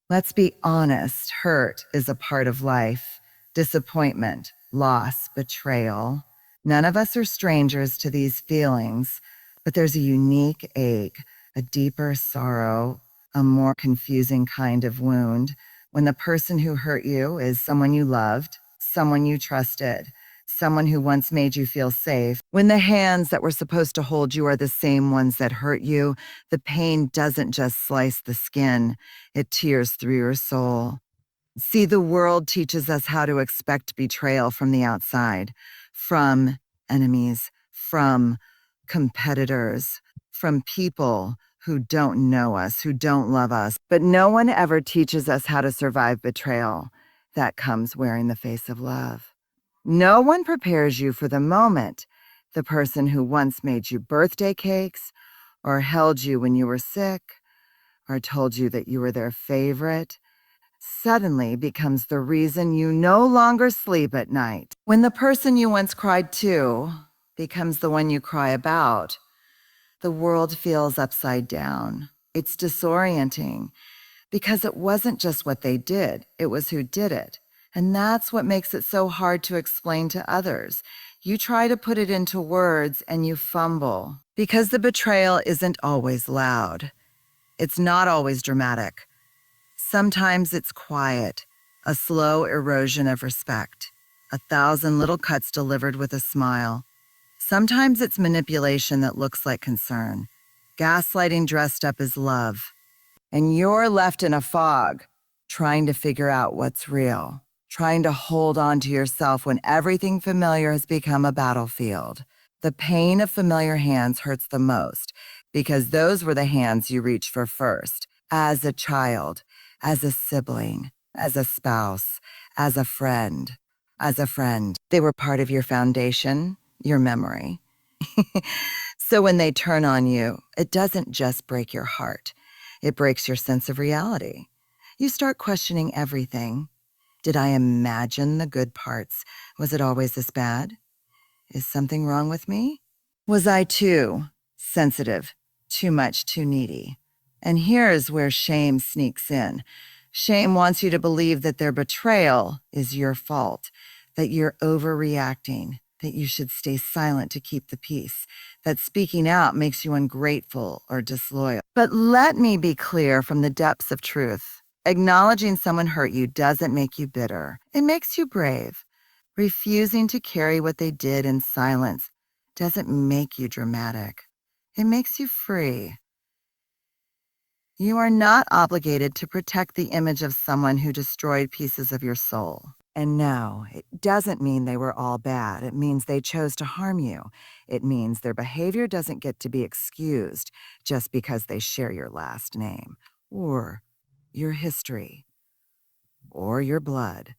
Let's be honest, hurt is a part of life. Disappointment, loss, betrayal. None of us are strangers to these feelings, but there's a unique ache, a deeper sorrow, a more confusing kind of wound when the person who hurt you is someone you loved, someone you trusted, someone who once made you feel safe. When the hands that were supposed to hold you are the same ones that hurt you, the pain doesn't just slice the skin, it tears through your soul. See, the world teaches us how to expect betrayal from the outside, from enemies, from competitors, from people who don't know us, who don't love us. But no one ever teaches us how to survive betrayal that comes wearing the face of love. No one prepares you for the moment. The person who once made you birthday cakes, or held you when you were sick, or told you that you were their favorite, suddenly becomes the reason you no longer sleep at night. When the person you once cried to becomes the one you cry about, the world feels upside down. It's disorienting because it wasn't just what they did, it was who did it. And that's what makes it so hard to explain to others. You try to put it into words and you fumble because the betrayal isn't always loud. It's not always dramatic. Sometimes it's quiet, a slow erosion of respect, 1,000 little cuts delivered with a smile. Sometimes it's manipulation that looks like concern, gaslighting dressed up as love. And you're left in a fog, trying to figure out what's real, trying to hold on to yourself when everything familiar has become a battlefield. The pain of familiar hands hurts the most because those were the hands you reached for first, as a child, as a sibling, as a spouse, as a friend, as a friend. They were part of your foundation, your memory. So when they turn on you, it doesn't just break your heart. It breaks your sense of reality. You start questioning everything. Did I imagine the good parts? Was it always this bad? Is something wrong with me? Was I too sensitive, too much, too needy? And here's where shame sneaks in. Shame wants you to believe that their betrayal is your fault, that you're overreacting, that you should stay silent to keep the peace, that speaking out makes you ungrateful or disloyal. But let me be clear from the depths of truth. Acknowledging someone hurt you doesn't make you bitter. It makes you brave. Refusing to carry what they did in silence doesn't make you dramatic. It makes you free. You are not obligated to protect the image of someone who destroyed pieces of your soul. And no, it doesn't mean they were all bad. It means they chose to harm you. It means their behavior doesn't get to be excused just because they share your last name, or your history, or your blood.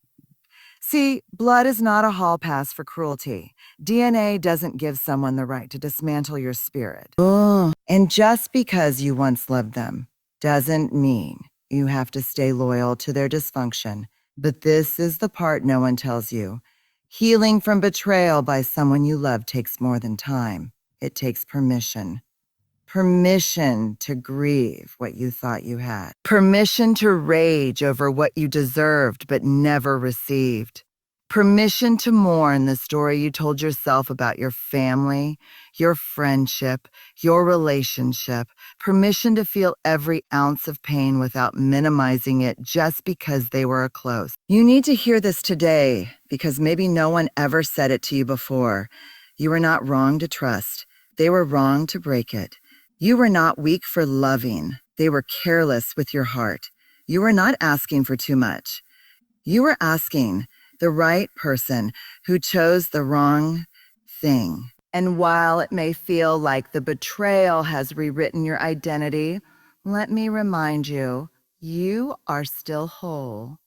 See, blood is not a hall pass for cruelty. DNA doesn't give someone the right to dismantle your spirit. And just because you once loved them doesn't mean you have to stay loyal to their dysfunction. But this is the part no one tells you. Healing from betrayal by someone you love takes more than time. It takes permission. Permission to grieve what you thought you had. Permission to rage over what you deserved but never received. Permission to mourn the story you told yourself about your family, your friendship, your relationship. Permission to feel every ounce of pain without minimizing it just because they were close. You need to hear this today because maybe no one ever said it to you before. You were not wrong to trust. They were wrong to break it. You were not weak for loving. They were careless with your heart. You were not asking for too much. You were asking the right person who chose the wrong thing. And while it may feel like the betrayal has rewritten your identity, let me remind you, you are still whole,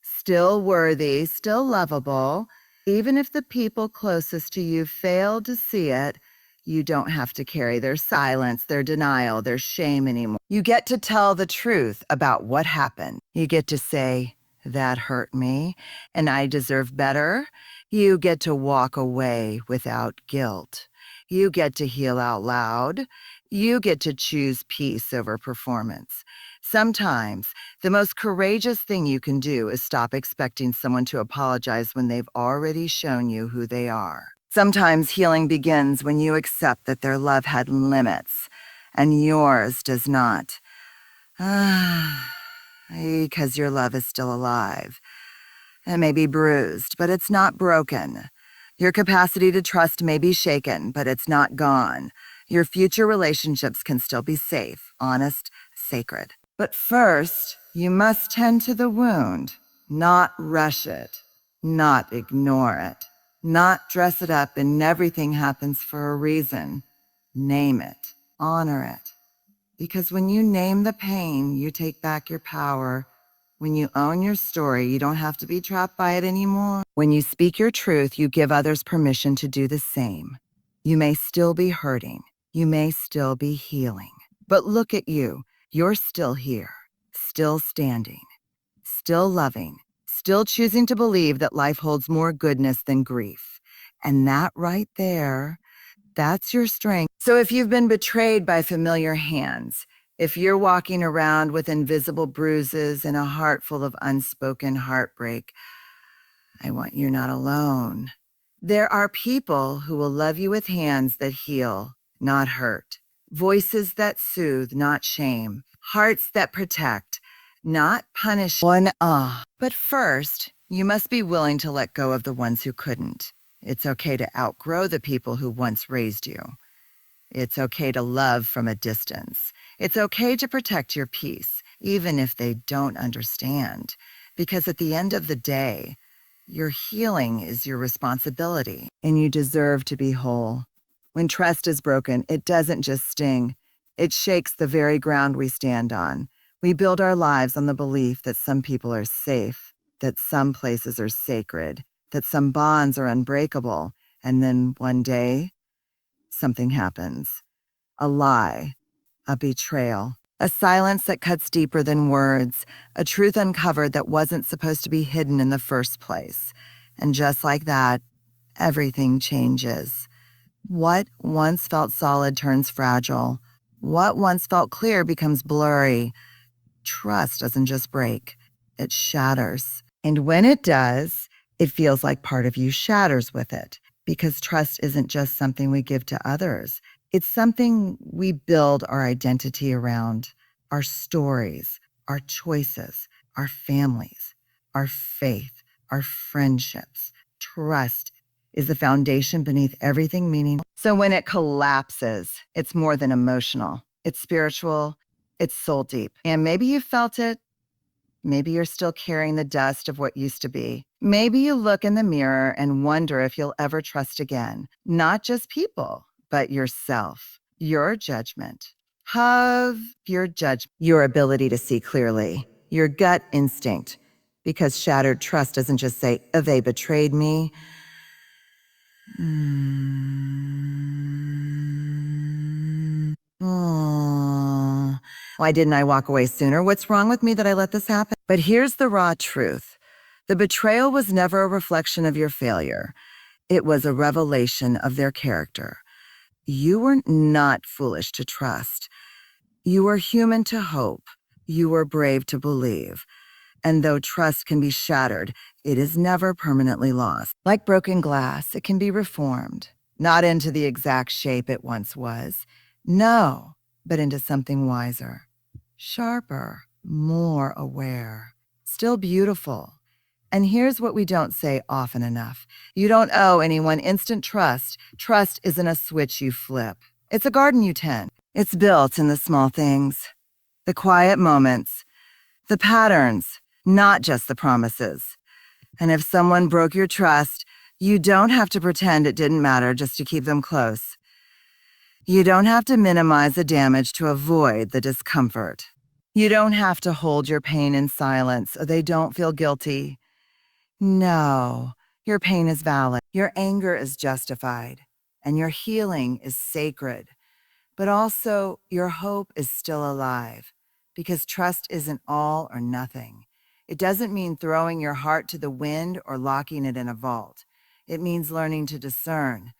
still worthy, still lovable. Even if the people closest to you failed to see it, you don't have to carry their silence, their denial, their shame anymore. You get to tell the truth about what happened. You get to say, that hurt me, and I deserve better. You get to walk away without guilt. You get to heal out loud. You get to choose peace over performance. Sometimes the most courageous thing you can do is stop expecting someone to apologize when they've already shown you who they are. Sometimes healing begins when you accept that their love had limits and yours does not. Because your love is still alive. It may be bruised, but it's not broken. Your capacity to trust may be shaken, but it's not gone. Your future relationships can still be safe, honest, sacred. But first, you must tend to the wound, not rush it, not ignore it, not dress it up and everything happens for a reason. Name it, honor it. Because when you name the pain, you take back your power. When you own your story, you don't have to be trapped by it anymore. When you speak your truth, you give others permission to do the same. You may still be hurting. You may still be healing. But look at you. You're still here, still standing, still loving, still choosing to believe that life holds more goodness than grief. And that right there, that's your strength. So if you've been betrayed by familiar hands, if you're walking around with invisible bruises and a heart full of unspoken heartbreak, I want you not alone. There are people who will love you with hands that heal, not hurt. Voices that soothe, not shame. Hearts that protect, not punish. But first, you must be willing to let go of the ones who couldn't. It's okay to outgrow the people who once raised you. It's okay to love from a distance. It's okay to protect your peace, even if they don't understand. Because at the end of the day, your healing is your responsibility, and you deserve to be whole. When trust is broken, it doesn't just sting. It shakes the very ground we stand on. We build our lives on the belief that some people are safe, that some places are sacred, that some bonds are unbreakable, and then one day, something happens. A lie, a betrayal, a silence that cuts deeper than words, a truth uncovered that wasn't supposed to be hidden in the first place. And just like that, everything changes. What once felt solid turns fragile. What once felt clear becomes blurry. Trust doesn't just break, it shatters. And when it does, it feels like part of you shatters with it, because trust isn't just something we give to others. It's something we build our identity around, our stories, our choices, our families, our faith, our friendships. Trust is the foundation beneath everything meaningful. So when it collapses, it's more than emotional. It's spiritual, it's soul deep. And maybe you felt it. Maybe you're still carrying the dust of what used to be. Maybe you look in the mirror and wonder if you'll ever trust again. Not just people, but yourself, your judgment. Have your judgment, your ability to see clearly, your gut instinct. Because shattered trust doesn't just say, oh, they betrayed me. Oh, why didn't I walk away sooner? What's wrong with me that I let this happen? But here's the raw truth. The betrayal was never a reflection of your failure. It was a revelation of their character. You were not foolish to trust. You were human to hope. You were brave to believe. And though trust can be shattered, it is never permanently lost. Like broken glass, it can be reformed, not into the exact shape it once was. No, but into something wiser, sharper, more aware, still beautiful. And here's what we don't say often enough. You don't owe anyone instant trust. Trust isn't a switch you flip. It's a garden you tend. It's built in the small things, the quiet moments, the patterns, not just the promises. And if someone broke your trust, you don't have to pretend it didn't matter just to keep them close. You don't have to minimize the damage to avoid the discomfort. You don't have to hold your pain in silence so they don't feel guilty. No, your pain is valid. Your anger is justified. And your healing is sacred. But also, your hope is still alive. Because trust isn't all or nothing. It doesn't mean throwing your heart to the wind or locking it in a vault. It means learning to discern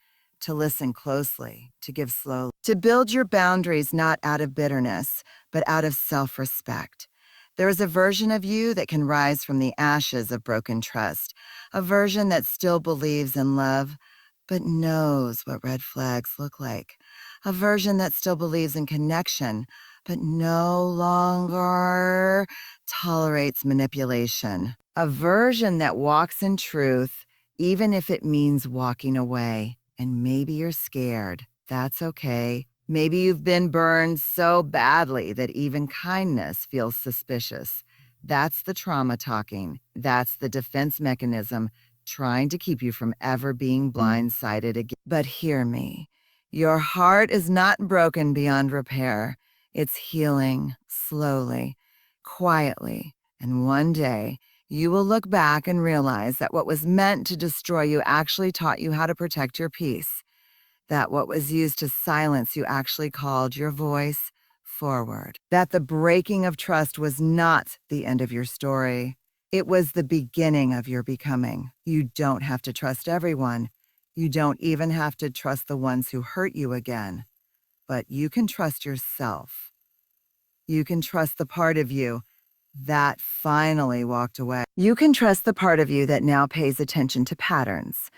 to listen closely, to give slowly, to build your boundaries not out of bitterness, but out of self-respect. There is a version of you that can rise from the ashes of broken trust, a version that still believes in love, but knows what red flags look like, a version that still believes in connection, but no longer tolerates manipulation, a version that walks in truth, even if it means walking away. And maybe you're scared. That's okay. Maybe you've been burned so badly that even kindness feels suspicious. That's the trauma talking. That's the defense mechanism trying to keep you from ever being blindsided again. But hear me. Your heart is not broken beyond repair. It's healing slowly, quietly, and one day you will look back and realize that what was meant to destroy you actually taught you how to protect your peace, that what was used to silence you actually called your voice forward, that the breaking of trust was not the end of your story. It was the beginning of your becoming. You don't have to trust everyone. You don't even have to trust the ones who hurt you again. But you can trust yourself. You can trust the part of you that finally walked away. You can trust the part of you that now pays attention to patterns,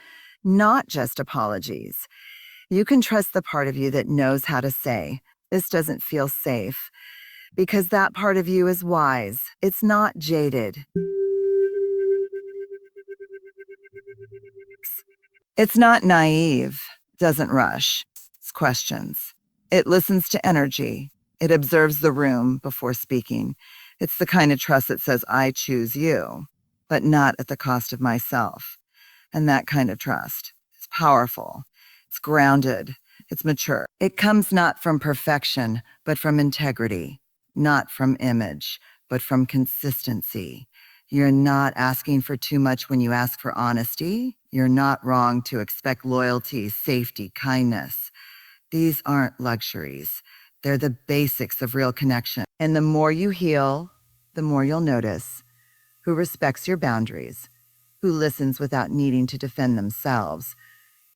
not just apologies. You can trust the part of you that knows how to say, "This doesn't feel safe," because that part of you is wise. It's not jaded. It's not naive, doesn't rush. It's questions. It listens to energy. It observes the room before speaking. It's the kind of trust that says, "I choose you, but not at the cost of myself." And that kind of trust is powerful. It's grounded. It's mature. It comes not from perfection, but from integrity, not from image, but from consistency. You're not asking for too much when you ask for honesty. You're not wrong to expect loyalty, safety, kindness. These aren't luxuries. They're the basics of real connection. And the more you heal, the more you'll notice who respects your boundaries, who listens without needing to defend themselves,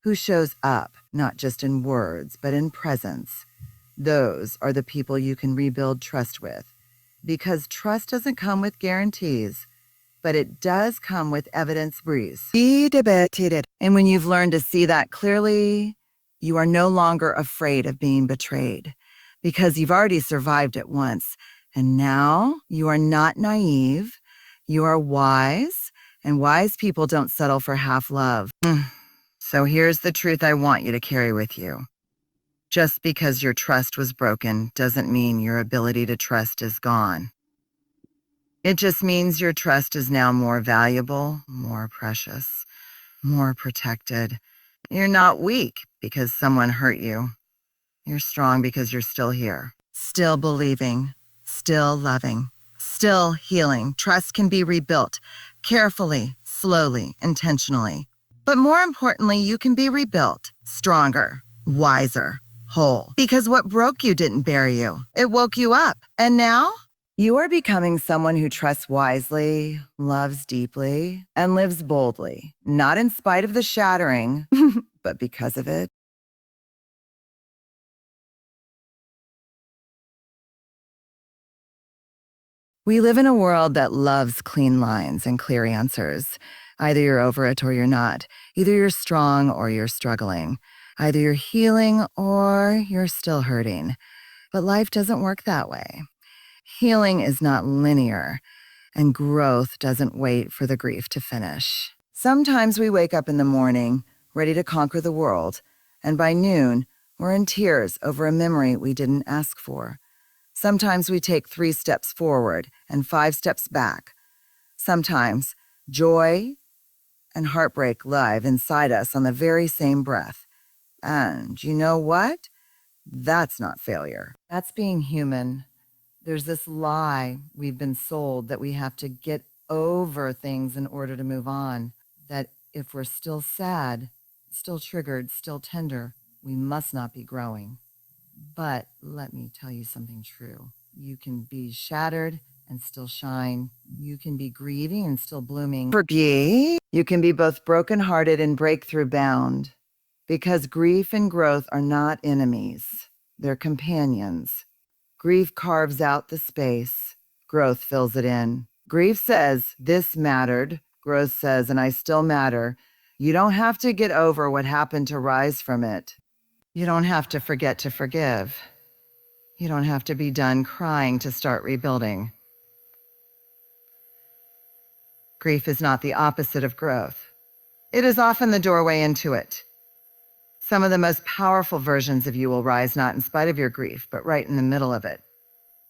who shows up, not just in words, but in presence. Those are the people you can rebuild trust with. Because trust doesn't come with guarantees, but it does come with evidence breeze. And when you've learned to see that clearly, you are no longer afraid of being betrayed because you've already survived it once. And now you are not naive. You are wise, and wise people don't settle for half love. So here's the truth I want you to carry with you. Just because your trust was broken doesn't mean your ability to trust is gone. It just means your trust is now more valuable, more precious, more protected. You're not weak because someone hurt you. You're strong because you're still here, still believing, still loving, still healing. Trust can be rebuilt carefully, slowly, intentionally. But more importantly, you can be rebuilt stronger, wiser, whole. Because what broke you didn't bury you. It woke you up. And now you are becoming someone who trusts wisely, loves deeply, and lives boldly, not in spite of the shattering, but because of it. We live in a world that loves clean lines and clear answers. Either you're over it or you're not. Either you're strong or you're struggling. Either you're healing or you're still hurting. But life doesn't work that way. Healing is not linear, and growth doesn't wait for the grief to finish. Sometimes we wake up in the morning, ready to conquer the world, and by noon, we're in tears over a memory we didn't ask for. Sometimes we take 3 steps forward and 5 steps back. Sometimes joy and heartbreak live inside us on the very same breath. And you know what? That's not failure. That's being human. There's this lie we've been sold that we have to get over things in order to move on. That if we're still sad, still triggered, still tender, we must not be growing. But let me tell you something true. You can be shattered and still shine. You can be grieving and still blooming. You can be both brokenhearted and breakthrough bound Because grief and growth are not enemies, they're companions. Grief carves out the space, growth fills it in. Grief says, this mattered. Growth says, and I still matter. You don't have to get over what happened to rise from it. You don't have to forget to forgive. You don't have to be done crying to start rebuilding. Grief is not the opposite of growth. It is often the doorway into it. Some of the most powerful versions of you will rise not in spite of your grief, but right in the middle of it.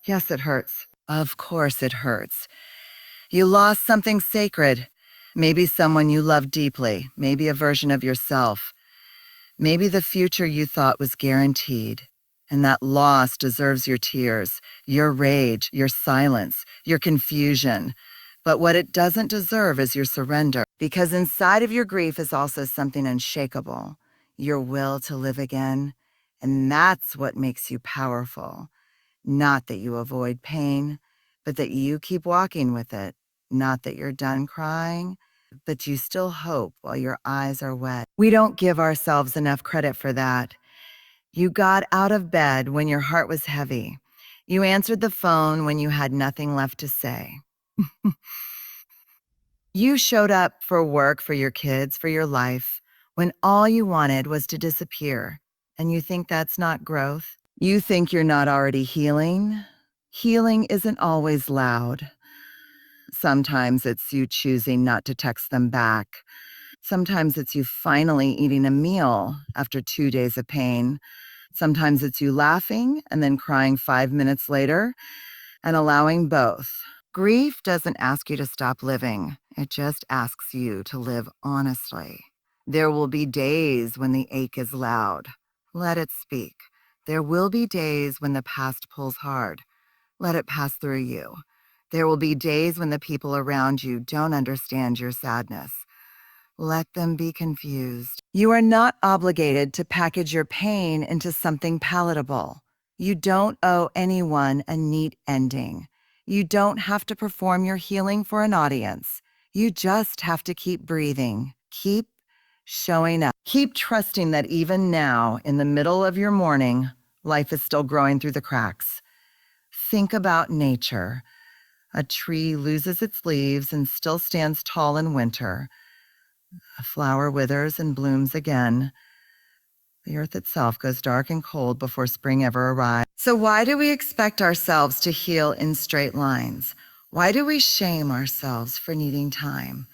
Yes, it hurts. Of course it hurts. You lost something sacred. Maybe someone you loved deeply, maybe a version of yourself. Maybe the future you thought was guaranteed. And that loss deserves your tears, your rage, your silence, your confusion. But what it doesn't deserve is your surrender. Because inside of your grief is also something unshakable, your will to live again. And that's what makes you powerful. Not that you avoid pain, but that you keep walking with it. Not that you're done crying, but you still hope while your eyes are wet. We don't give ourselves enough credit for that. You got out of bed when your heart was heavy. You answered the phone when you had nothing left to say. You showed up for work, for your kids, for your life, when all you wanted was to disappear. And you think that's not growth? You think you're not already healing? Healing isn't always loud. Sometimes it's you choosing not to text them back. Sometimes it's you finally eating a meal after 2 days of pain. Sometimes it's you laughing and then crying 5 minutes later, and allowing both. Grief doesn't ask you to stop living. It just asks you to live honestly. There will be days when the ache is loud. Let it speak. There will be days when the past pulls hard. Let it pass through you. There will be days when the people around you don't understand your sadness. Let them be confused. You are not obligated to package your pain into something palatable. You don't owe anyone a neat ending. You don't have to perform your healing for an audience. You just have to keep breathing. Keep showing up. Keep trusting that even now, in the middle of your mourning, life is still growing through the cracks. Think about nature. A tree loses its leaves and still stands tall in winter. A flower withers and blooms again. The earth itself goes dark and cold before spring ever arrives. So why do we expect ourselves to heal in straight lines? Why do we shame ourselves for needing time?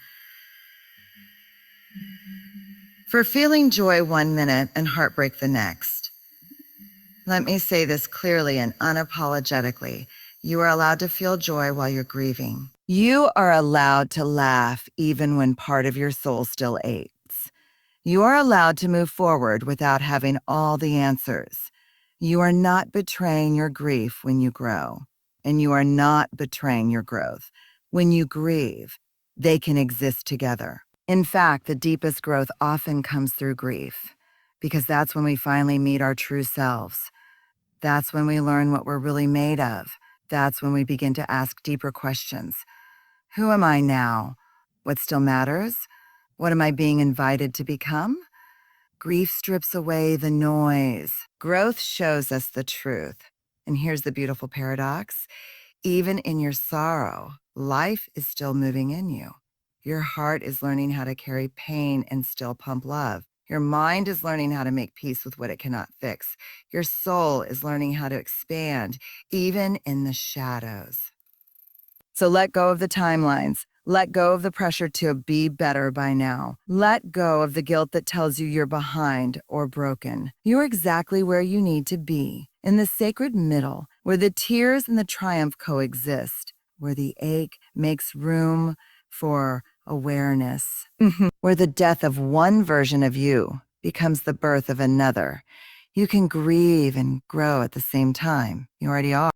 For feeling joy 1 minute and heartbreak the next. Let me say this clearly and unapologetically. You are allowed to feel joy while you're grieving. You are allowed to laugh even when part of your soul still aches. You are allowed to move forward without having all the answers. You are not betraying your grief when you grow, and you are not betraying your growth. When you grieve, they can exist together. In fact, the deepest growth often comes through grief, because that's when we finally meet our true selves. That's when we learn what we're really made of. That's when we begin to ask deeper questions. Who am I now? What still matters? What am I being invited to become? Grief strips away the noise. Growth shows us the truth. And here's the beautiful paradox. Even in your sorrow, life is still moving in you. Your heart is learning how to carry pain and still pump love. Your mind is learning how to make peace with what it cannot fix. Your soul is learning how to expand, even in the shadows. So let go of the timelines. Let go of the pressure to be better by now. Let go of the guilt that tells you you're behind or broken. You're exactly where you need to be, in the sacred middle, where the tears and the triumph coexist, where the ache makes room for awareness, where the death of one version of you becomes the birth of another. You can grieve and grow at the same time. You already are.